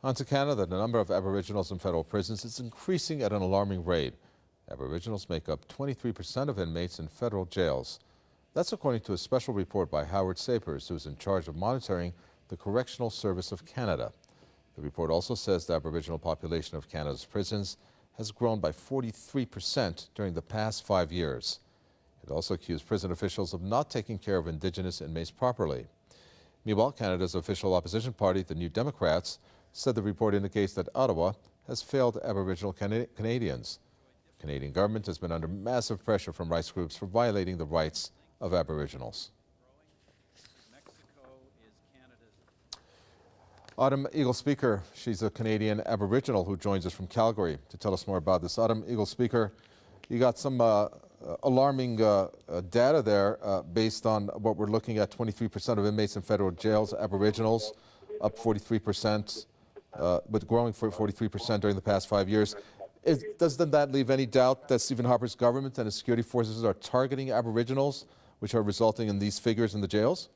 On to Canada, the number of Aboriginals in federal prisons is increasing at an alarming rate. Aboriginals make up 23% of inmates in federal jails. That's according to a special report by Howard Sapers, who is in charge of monitoring the Correctional Service of Canada. The report also says the Aboriginal population of Canada's prisons has grown by 43% during the past 5 years. It also accused prison officials of not taking care of Indigenous inmates properly. Meanwhile, Canada's official opposition party, the New Democrats, said the report indicates that Ottawa has failed Aboriginal Canadians. The Canadian government has been under massive pressure from rights groups for violating the rights of Aboriginals. Autumn Eaglespeaker, she's a Canadian Aboriginal who joins us from Calgary to tell us more about this. Autumn Eaglespeaker, you got some alarming data there based on what we're looking at. 23% of inmates in federal jails, Aboriginals, up 43%, but growing for 43% during the past 5 years. Doesn't that leave any doubt that Stephen Harper's government and his security forces are targeting Aboriginals, which are resulting in these figures in the jails?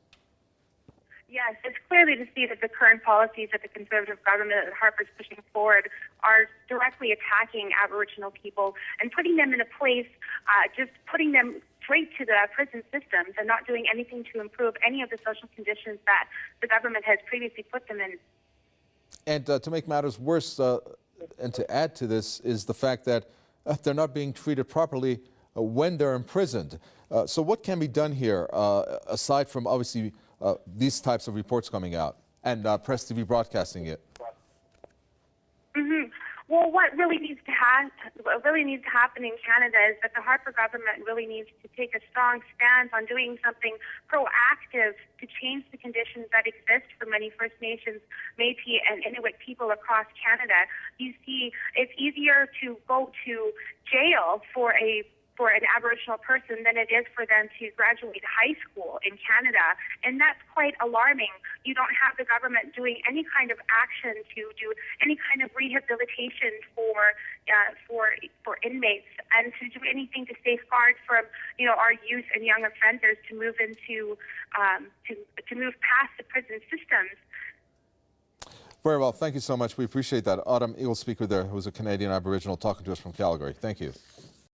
Yes, it's clearly to see that the current policies that the Conservative government that Harper's pushing forward are directly attacking Aboriginal people and putting them in a place, just putting them straight to the prison systems and not doing anything to improve any of the social conditions that the government has previously put them in. And to make matters worse, and to add to this, is the fact that they're not being treated properly when they're imprisoned. So what can be done here, aside from obviously these types of reports coming out and Press TV broadcasting it? Well, what really needs to happen in Canada is that the Harper government really needs to take a strong stance on doing something proactive to change the conditions that exist for many First Nations, Métis, and Inuit people across Canada. You see, it's easier to go to jail for an Aboriginal person than it is for them to graduate high school in Canada, and that's quite alarming. You don't have the government doing any kind of action to do any kind of rehabilitation for inmates and to do anything to safeguard from our youth and young offenders to move into to move past the prison systems. Very well. Thank you so much. We appreciate that. Autumn Eaglespeaker there, who's a Canadian Aboriginal, talking to us from Calgary. Thank you.